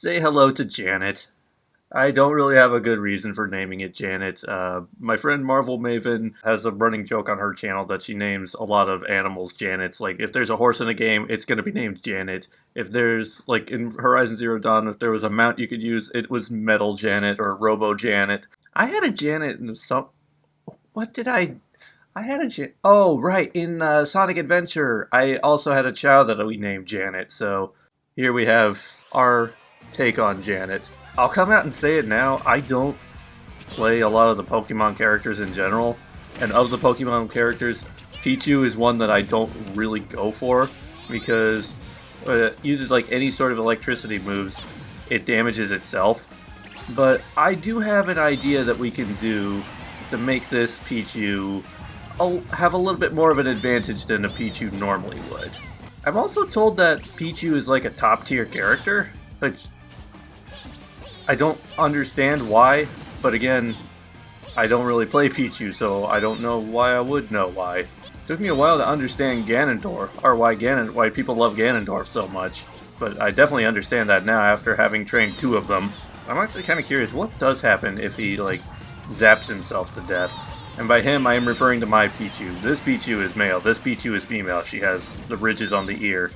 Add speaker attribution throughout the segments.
Speaker 1: Say hello to Janet. I don't really have a good reason for naming it Janet. My friend Marvel Maven has a running joke on her channel that she names a lot of animals Janets. Like, if there's a horse in a game, it's going to be named Janet. If there's, like, in Horizon Zero Dawn, if there was a mount you could use, it was Metal Janet or Robo Janet. I had a Janet in some... What did I had a Janet... Oh, right, in Sonic Adventure, I also had a child that we named Janet, so here we have our take on Janet. I'll come out and say it now, I don't play a lot of the Pokemon characters in general, and of the Pokemon characters, Pichu is one that I don't really go for, because when it uses like any sort of electricity moves, it damages itself. But I do have an idea that we can do to make this Pichu have a little bit more of an advantage than a Pichu normally would. I'm also told that Pichu is like a top tier character, which I don't understand why, but again, I don't really play Pichu, so I don't know why I would know why. It took me a while to understand Ganondorf, or why people love Ganondorf so much, but I definitely understand that now after having trained two of them. I'm actually kind of curious, what does happen if he, like, zaps himself to death? And by him, I am referring to my Pichu. This Pichu is male, this Pichu is female. She has the ridges on the ear.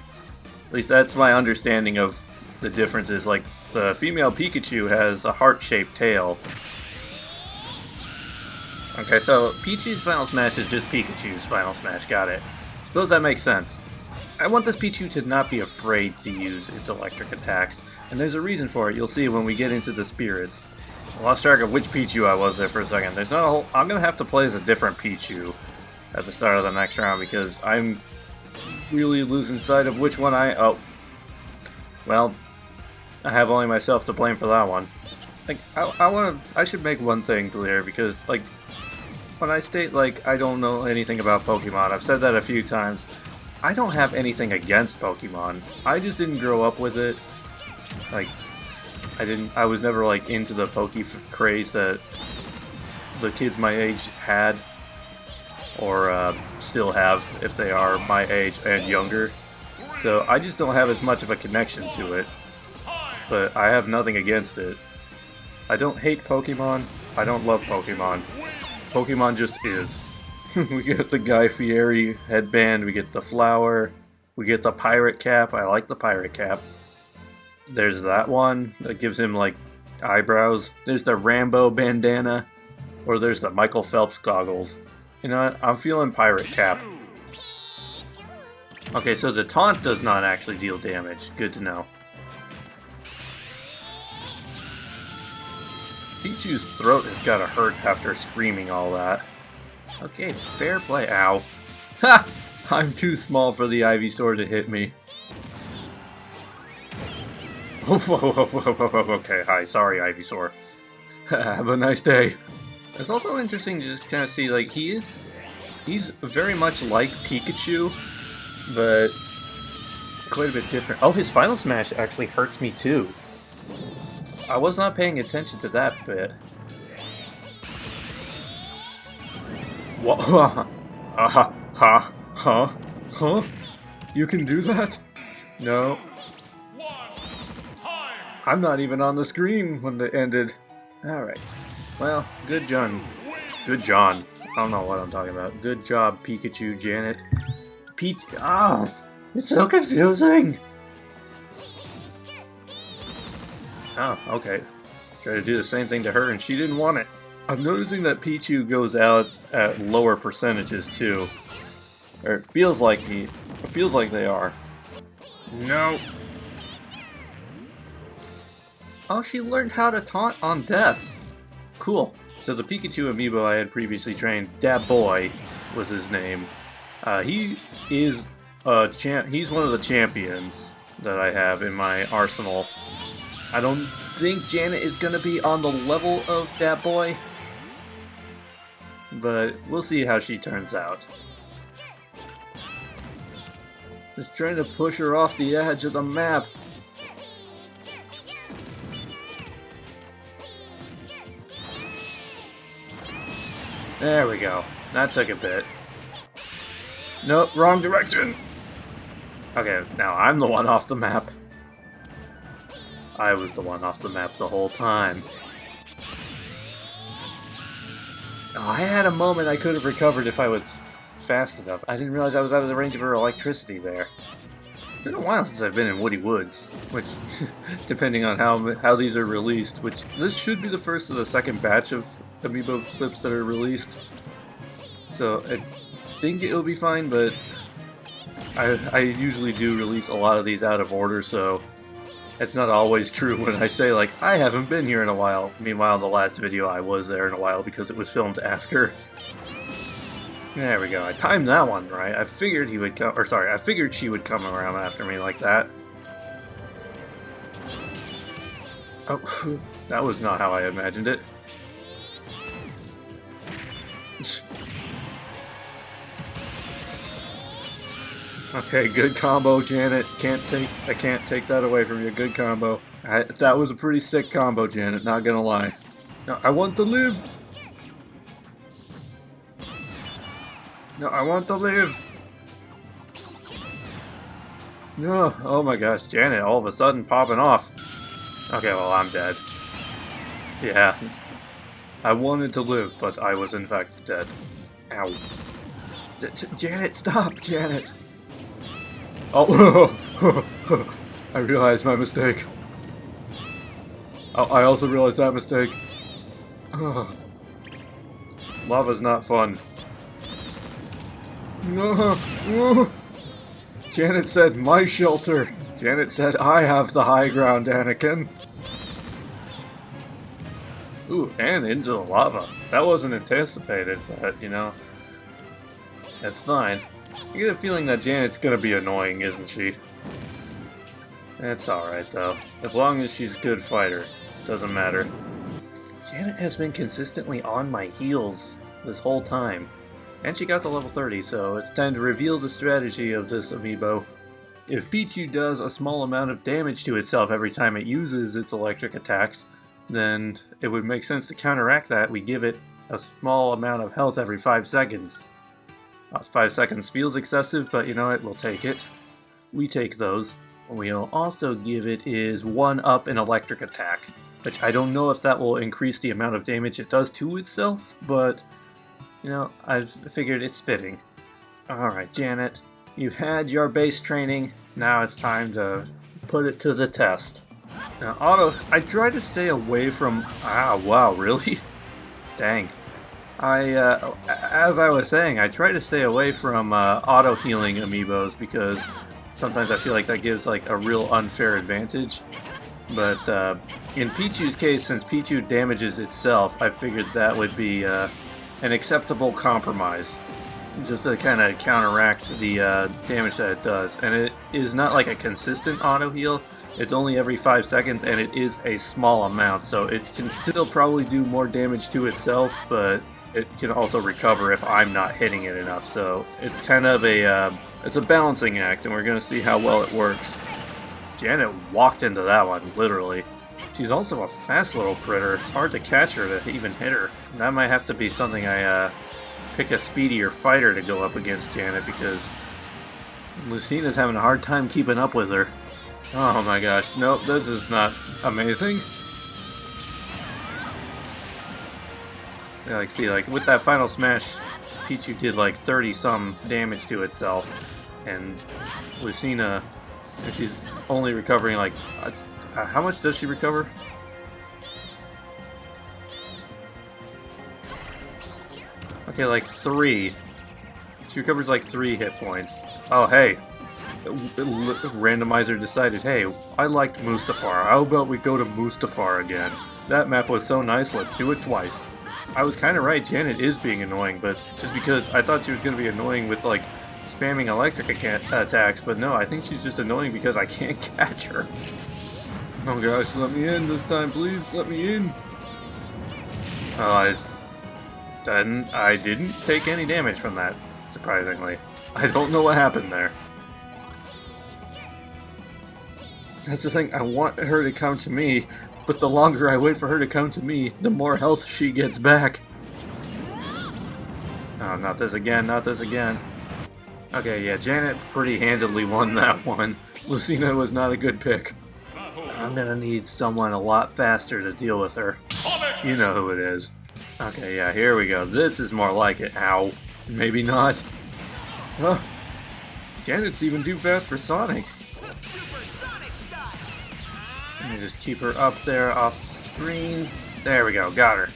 Speaker 1: At least that's my understanding of the differences. Like, the female Pikachu has a heart-shaped tail. Okay, so Pichu's Final Smash is just Pikachu's Final Smash, got it. Suppose that makes sense. I want this Pichu to not be afraid to use its electric attacks, and there's a reason for it. You'll see when we get into the spirits. I lost track of which Pichu I was there for a second. There's not a whole... I'm gonna have to play as a different Pichu at the start of the next round because I'm really losing sight of which one Oh. Well, I have only myself to blame for that one. Like, I should make one thing clear because, like, when I state, like, I don't know anything about Pokemon, I've said that a few times. I don't have anything against Pokemon. I just didn't grow up with it. Like, I was never, like, into the Poke craze that the kids my age had, or still have if they are my age and younger. So I just don't have as much of a connection to it, but I have nothing against it. I don't hate Pokemon, I don't love Pokemon. Pokemon just is. We get the Guy Fieri headband, we get the flower, we get the pirate cap. I like the pirate cap. There's that one that gives him, like, eyebrows. There's the Rambo bandana, or there's the Michael Phelps goggles. You know what? I'm feeling pirate cap. Okay, so the taunt does not actually deal damage. Good to know. Pichu's throat has gotta hurt after screaming all that. Okay, fair play. Ow. Ha! I'm too small for the Ivysaur to hit me. Okay, hi, sorry Ivysaur. Have a nice day. It's also interesting to just kind of see, like, he's very much like Pikachu, but quite a bit different. Oh, his Final Smash actually hurts me too. I was not paying attention to that bit. What? Huh? You can do that? No. I'm not even on the screen when it ended. Alright. Well, good John. Good John. I don't know what I'm talking about. Good job, Pikachu, Janet. Oh, it's so confusing! Oh, okay. Try to do the same thing to her and she didn't want it. I'm noticing that Pichu goes out at lower percentages too. Or it feels like they are. No. Oh, she learned how to taunt on death. Cool. So the Pikachu Amiibo I had previously trained, Dat Boy was his name. He is he's one of the champions that I have in my arsenal. I don't think Janet is gonna be on the level of Dat Boy, but we'll see how she turns out. Just trying to push her off the edge of the map. There we go. That took a bit. Nope, wrong direction! Okay, now I'm the one off the map. I was the one off the map the whole time. Oh, I had a moment I could have recovered if I was fast enough. I didn't realize I was out of the range of her electricity there. It's been a while since I've been in Woody Woods, which, depending on how these are released, which this should be the first of the second batch of Amiibo clips that are released. So I think it'll be fine, but I usually do release a lot of these out of order, so it's not always true when I say, like, I haven't been here in a while. Meanwhile, the last video I was there in a while because it was filmed after. There we go. I timed that one right. I figured he would come, or sorry, I figured she would come around after me like that. Oh, that was not how I imagined it. Okay, good combo, Janet. I can't take that away from you. Good combo. That was a pretty sick combo, Janet. Not gonna lie. No, I want to live. No, I want to live. No, oh my gosh, Janet all of a sudden popping off. Okay, well, I'm dead. Yeah. I wanted to live, but I was in fact dead. Ow. Janet, stop, Janet. Oh, I realized my mistake. Oh, I also realized that mistake. Lava's not fun. No. Janet said, my shelter. Janet said, I have the high ground, Anakin. Ooh, and into the lava. That wasn't anticipated, but, you know, that's fine. I get a feeling that Janet's gonna be annoying, isn't she? That's alright, though. As long as she's a good fighter. Doesn't matter. Janet has been consistently on my heels this whole time. And she got to level 30, so it's time to reveal the strategy of this amiibo. If Pichu does a small amount of damage to itself every time it uses its electric attacks, then it would make sense to counteract that. We give it a small amount of health every 5 seconds. 5 seconds feels excessive, but you know what, we'll take it. We take those. What we'll also give it is 1 up in electric attack, which I don't know if that will increase the amount of damage it does to itself, but, you know, I figured it's fitting. Alright, Janet, you've had your base training, now it's time to put it to the test. Now, I try to stay away from... Ah, wow, really? Dang. As I was saying, I try to stay away from auto-healing amiibos because sometimes I feel like that gives like a real unfair advantage. But in Pichu's case, since Pichu damages itself, I figured that would be an acceptable compromise. Just to kind of counteract the damage that it does. And it is not like a consistent auto-heal. It's only every 5 seconds, and it is a small amount, so it can still probably do more damage to itself, but it can also recover if I'm not hitting it enough. So it's kind of it's a balancing act, and we're going to see how well it works. Janet walked into that one, literally. She's also a fast little critter. It's hard to catch her to even hit her. That might have to be something I pick a speedier fighter to go up against Janet, because Lucina's having a hard time keeping up with her. Oh my gosh, nope, this is not amazing. Yeah, like, see, like, with that final smash, Pichu did like 30-some damage to itself, and Lucina, she's only recovering like, how much does she recover? Okay, like 3. She recovers like 3 hit points. Oh, hey. Randomizer decided, hey, I liked Mustafar. How about we go to Mustafar again? That map was so nice, let's do it twice. I was kind of right, Janet is being annoying, but just because I thought she was going to be annoying with, like, spamming electric attacks, but no, I think she's just annoying because I can't catch her. Oh gosh, let me in this time, please, let me in. Oh, I didn't take any damage from that, surprisingly. I don't know what happened there. That's the thing, I want her to come to me, but the longer I wait for her to come to me, the more health she gets back. Oh, not this again, not this again. Okay, yeah, Janet pretty handedly won that one. Lucina was not a good pick. I'm gonna need someone a lot faster to deal with her. You know who it is. Okay, yeah, here we go. This is more like it. Ow. Maybe not. Oh, Janet's even too fast for Sonic. Let me just keep her up there off the screen. There we go, got her.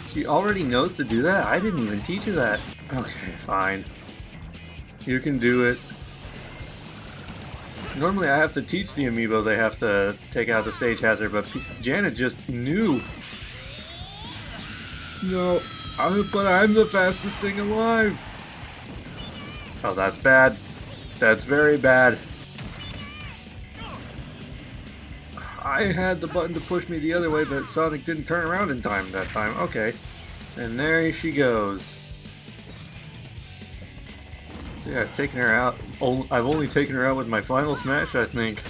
Speaker 1: She already knows to do that? I didn't even teach her that. Okay, fine. You can do it. Normally I have to teach the Amiibo they have to take out the stage hazard, but Janet just knew. No, but I'm the fastest thing alive. Oh, that's bad. That's very bad. I had the button to push me the other way, but Sonic didn't turn around in time that time. Okay. And there she goes. See, I've taken her out. I've only taken her out with my final smash, I think.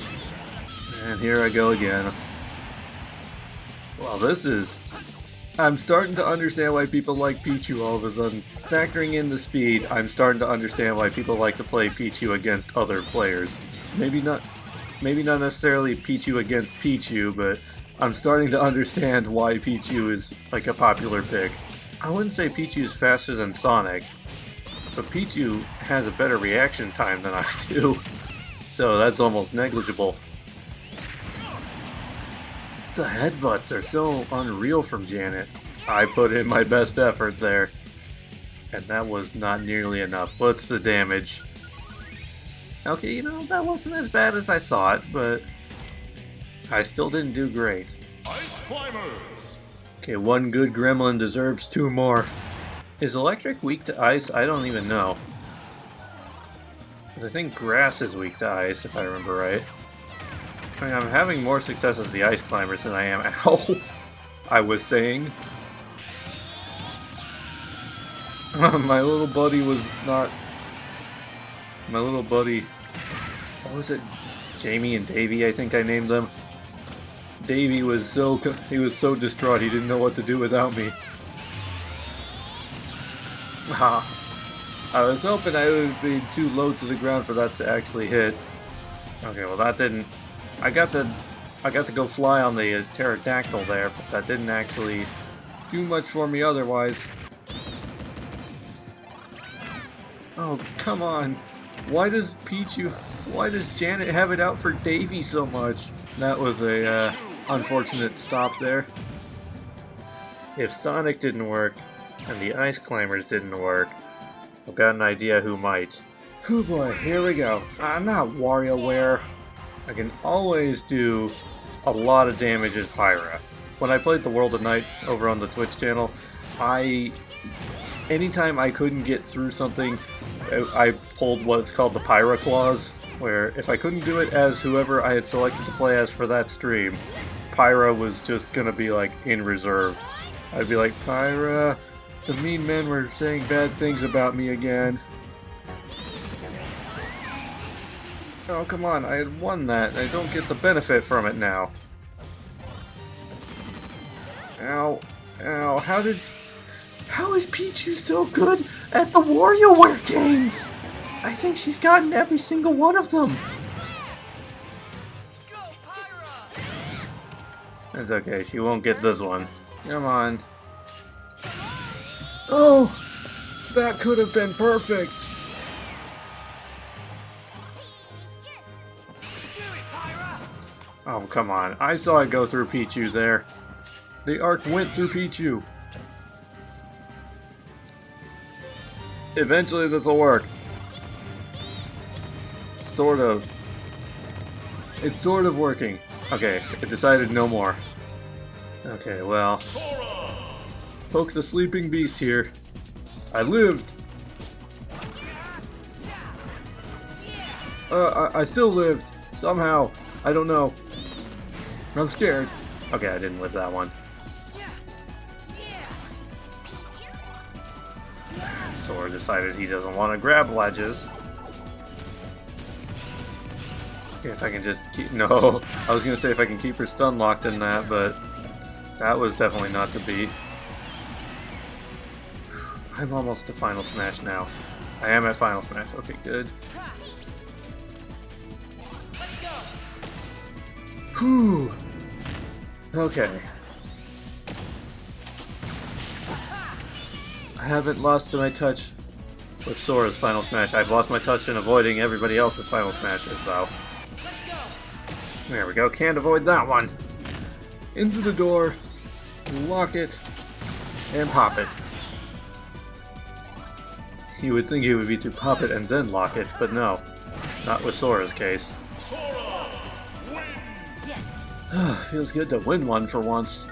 Speaker 1: And here I go again. Well, this is... I'm starting to understand why people like Pichu all of a sudden. Factoring in the speed, I'm starting to understand why people like to play Pichu against other players. Maybe not necessarily Pichu against Pichu, but I'm starting to understand why Pichu is like a popular pick. I wouldn't say Pichu is faster than Sonic, but Pichu has a better reaction time than I do, so that's almost negligible. The headbutts are so unreal from Janet. I put in my best effort there, and that was not nearly enough. What's the damage? Okay, you know, that wasn't as bad as I thought, but I still didn't do great.
Speaker 2: Ice climbers.
Speaker 1: Okay, one good gremlin deserves two more. Is electric weak to ice? I don't even know. I think grass is weak to ice, if I remember right. I mean, I'm having more success as the ice climbers than I am. Ow! I was saying. My little buddy was not... My little buddy... What was it? Jamie and Davey, I think I named them. Davey was so distraught he didn't know what to do without me. I was hoping I would be too low to the ground for that to actually hit. Okay, well that didn't... I got to go fly on the pterodactyl there, but that didn't actually do much for me otherwise. Oh, come on. Why does Janet have it out for Davey so much? That was a unfortunate stop there. If Sonic didn't work, and the Ice Climbers didn't work, I've got an idea who might. Oh boy, here we go. I'm not WarioWare. I can always do a lot of damage as Pyra. When I played The World of Night over on the Twitch channel, anytime I couldn't get through something, I pulled what's called the Pyra clause, where if I couldn't do it as whoever I had selected to play as for that stream, Pyra was just gonna be like in reserve. I'd be like, Pyra, the mean men were saying bad things about me again. Oh, come on, I had won that. I don't get the benefit from it now. Ow. Ow. How is Pichu so good at the WarioWare games? I think she's gotten every single one of them.
Speaker 2: Go, Pyra!
Speaker 1: That's okay, she won't get this one. Come on. Oh! That could have been perfect. Oh, come on. I saw it go through Pichu there. The arc went through Pichu. Eventually this will work. Sort of. It's sort of working. Okay, it decided no more. Okay, well. Poke the sleeping beast here. I lived. I still lived. Somehow. I don't know. I'm scared. Okay, I didn't live that one. Sora decided he doesn't want to grab ledges. Okay, if I can just keep... No, I was going to say if I can keep her stun locked in that, but that was definitely not to be. I'm almost to Final Smash now. I am at Final Smash. Okay, good. Whew. Okay. I haven't lost my touch with Sora's Final Smash. I've lost my touch in avoiding everybody else's Final Smashes, though. There we go. Can't avoid that one. Into the door. Lock it. And pop it. You would think it would be to pop it and then lock it, but no. Not with Sora's case. Feels good to win one for once.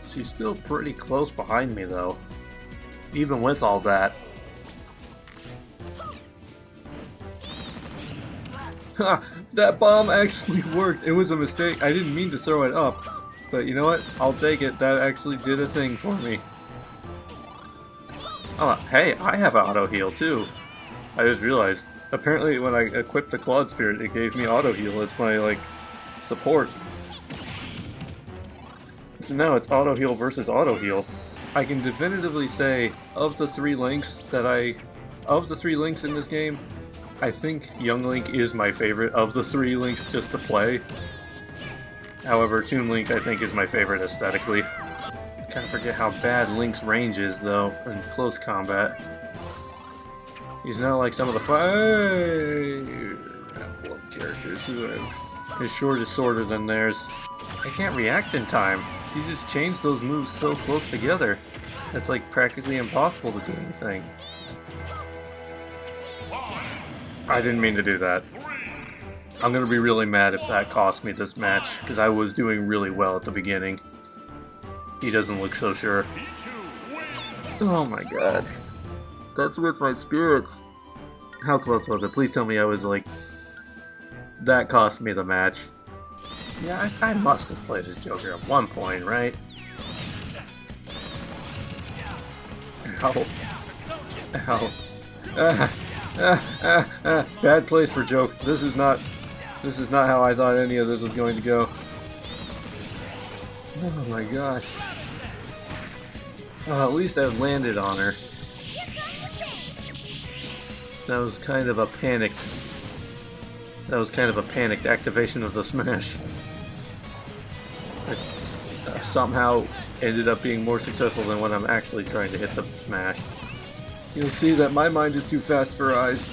Speaker 1: She's still pretty close behind me, though. Even with all that. Ha! That bomb actually worked. It was a mistake. I didn't mean to throw it up. But you know what? I'll take it. That actually did a thing for me. Oh, hey, I have auto heal too. I just realized. Apparently, when I equipped the Claude Spirit, it gave me auto heal as my, like, support. So now it's auto heal versus auto heal. I can definitively say, of the three Links in this game, I think Young Link is my favorite of the three Links just to play. However, Toon Link I think is my favorite aesthetically. Kinda forget how bad Link's range is though in close combat. He's not like some of the Fire Emblem characters who have his sword is shorter than theirs. I can't react in time. She just changed those moves so close together. It's like practically impossible to do anything. I didn't mean to do that. I'm gonna be really mad if that cost me this match, because I was doing really well at the beginning. He doesn't look so sure. Oh my god. That's with my spirits. How close was it? Please tell me I was like... That cost me the match. Yeah, I must have played as Joker at one point, right? Ow. Ow. Bad place for joke. This is not how I thought any of this was going to go. Oh my gosh. At least I landed on her. That was kind of a panicked activation of the smash. It somehow ended up being more successful than when I'm actually trying to hit the smash. You'll see that my mind is too fast for her eyes.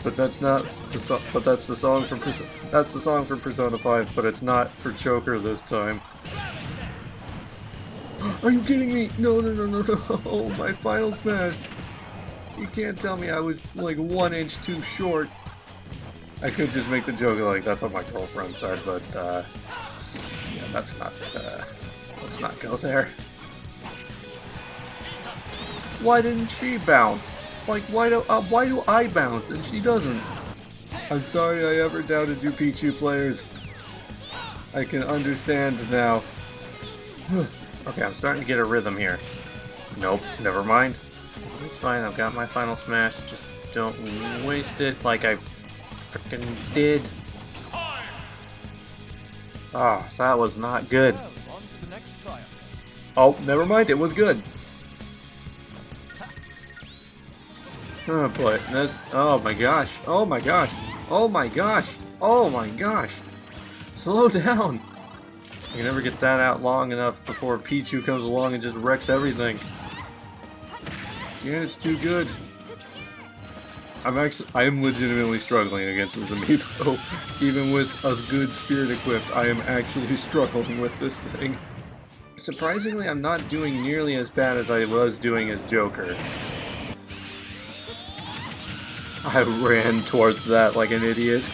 Speaker 1: But that's not the that's the song from Persona 5, but it's not for Joker this time. Are you kidding me? No. Oh, my final smash. You can't tell me I was like 1 inch too short. I could just make the joke like that's what my girlfriend said, but yeah, let's not go there. Why didn't she bounce? Like, why do I bounce and she doesn't? I'm sorry I ever doubted you Pichu players. I can understand now. Okay, I'm starting to get a rhythm here. Nope, never mind. It's fine, I've got my final smash. Just don't waste it like I frickin' did. Oh, that was not good. Oh, never mind, it was good. Oh boy, oh my gosh, oh my gosh, oh my gosh, oh my gosh. Slow down. I can never get that out long enough before Pichu comes along and just wrecks everything. Janet's too good. I am legitimately struggling against this Amiibo. Even with a good spirit equipped, I am actually struggling with this thing. Surprisingly, I'm not doing nearly as bad as I was doing as Joker. I ran towards that like an idiot.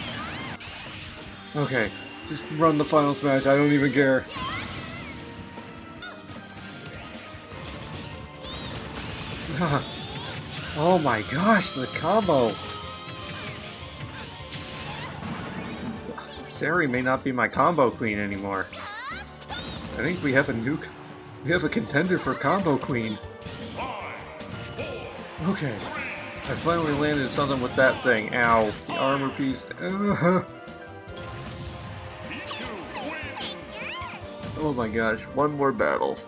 Speaker 1: Okay, just run the final smash, I don't even care. Oh my gosh, the combo! Sari may not be my combo queen anymore. I think we have a contender for combo queen. Okay. I finally landed something with that thing. Ow. The armor piece. Oh my gosh. One more battle.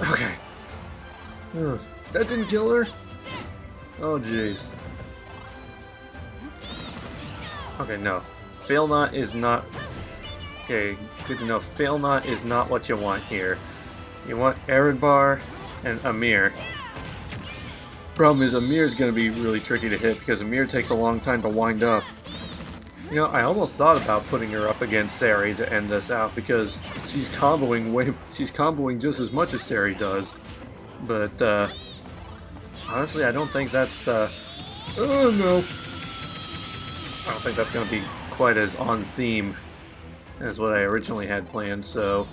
Speaker 1: Okay. That didn't kill her? Oh jeez. Okay, no. Fail not is not... Okay, good to know. Fail not is not what you want here. You want Eridbar and Amir. Problem is, Amir's going to be really tricky to hit because Amir takes a long time to wind up. You know, I almost thought about putting her up against Sari to end this out because she's comboing just as much as Sari does. But, honestly, I don't think that's, oh no. I don't think that's going to be quite as on theme as what I originally had planned, so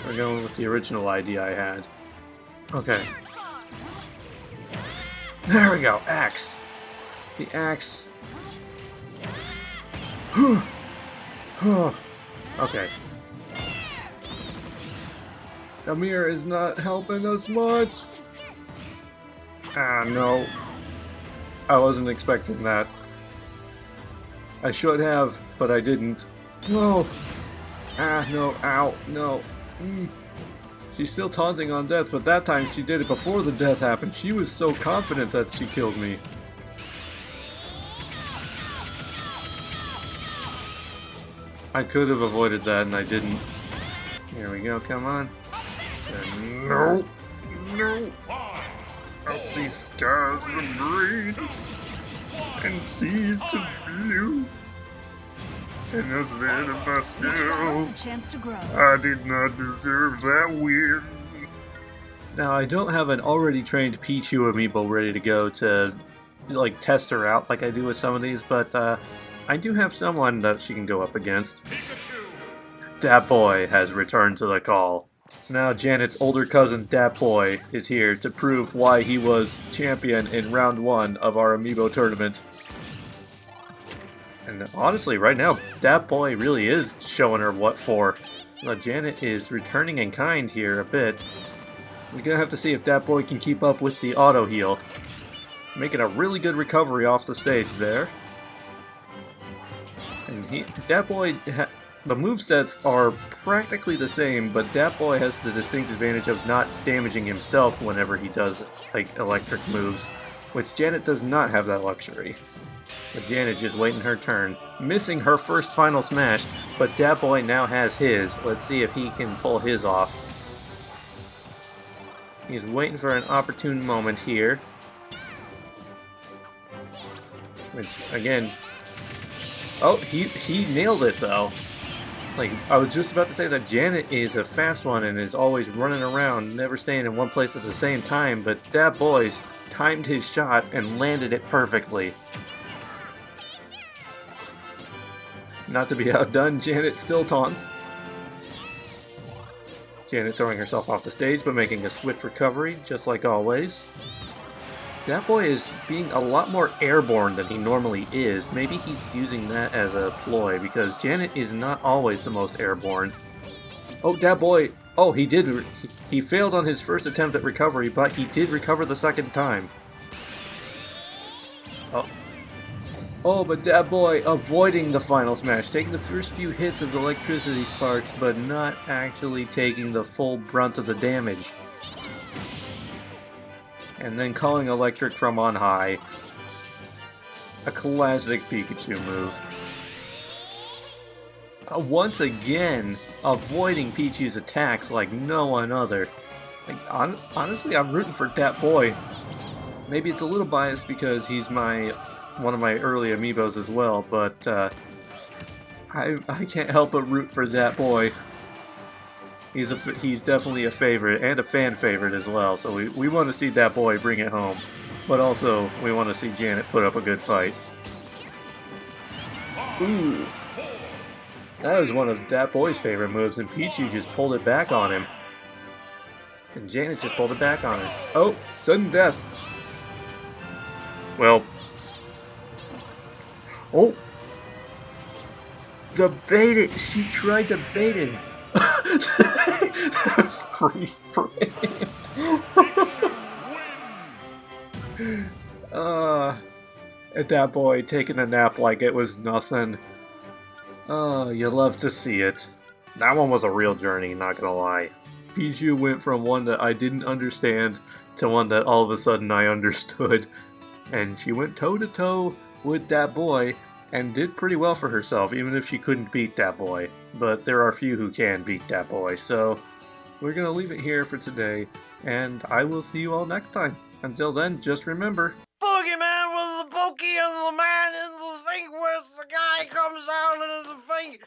Speaker 1: we're going with the original idea I had. Okay. There we go, axe. The axe. Okay. Amir is not helping us much. Ah, no. I wasn't expecting that. I should have, but I didn't. No! Ah, no, ow, no. She's still taunting on death, but that time she did it before the death happened. She was so confident that she killed me. I could have avoided that and I didn't. Here we go, come on. No! No! I'll see stars of green and seeds of blue. And as little myself,
Speaker 3: chance to grow.
Speaker 1: I did not deserve that win. Now, I don't have an already trained Pichu amiibo ready to go to, like, test her out like I do with some of these, but I do have someone that she can go up against.
Speaker 2: Pikachu.
Speaker 1: Dat Boy has returned to the call. So now Janet's older cousin Dat Boy is here to prove why he was champion in round 1 of our amiibo tournament. And honestly, right now, Dat Boy really is showing her what for. Now, Janet is returning in kind here a bit. We're gonna have to see if Dat Boy can keep up with the auto heal. Making a really good recovery off the stage there. And Dat Boy, the movesets are practically the same, but Dat Boy has the distinct advantage of not damaging himself whenever he does, like, electric moves, which Janet does not have that luxury. But Janet just waiting her turn, missing her first final smash, but Dat Boy now has his. Let's see if he can pull his off. He's waiting for an opportune moment here. Which, again... Oh, he nailed it, though. Like, I was just about to say that Janet is a fast one and is always running around, never staying in one place at the same time, but Dat Boy's timed his shot and landed it perfectly. Not to be outdone, Janet still taunts. Janet throwing herself off the stage, but making a swift recovery, just like always. Dat Boy is being a lot more airborne than he normally is. Maybe he's using that as a ploy, because Janet is not always the most airborne. Oh, Dat Boy! Oh, he did. He failed on his first attempt at recovery, but he did recover the second time. Oh. Oh, but Dat Boy avoiding the final smash, taking the first few hits of the electricity sparks, but not actually taking the full brunt of the damage. And then calling electric from on high. A classic Pikachu move. Once again, avoiding Pichu's attacks like no one other. Like, honestly, I'm rooting for Dat Boy. Maybe it's a little biased because he's one of my early amiibos as well, but I can't help but root for Dat Boy. He's definitely a favorite, and a fan favorite as well, so we want to see Dat Boy bring it home. But also, we want to see Janet put up a good fight. Ooh. That was one of Dat Boy's favorite moves, and Pichu just pulled it back on him. And Janet just pulled it back on her. Oh, sudden death. Well. Oh. The bait it. She tried to bait him. Freeze frame. Dat Boy taking a nap like it was nothing. Oh, you love to see it. That one was a real journey, not gonna lie. Pichu went from one that I didn't understand to one that all of a sudden I understood. And she went toe to toe with Dat Boy, and did pretty well for herself, even if she couldn't beat that boy. But there are few who can beat that boy, so we're gonna leave it here for today, and I will see you all next time. Until then, just remember,
Speaker 3: Boogeyman was the pokey and the man in the thing where the guy comes out and the thing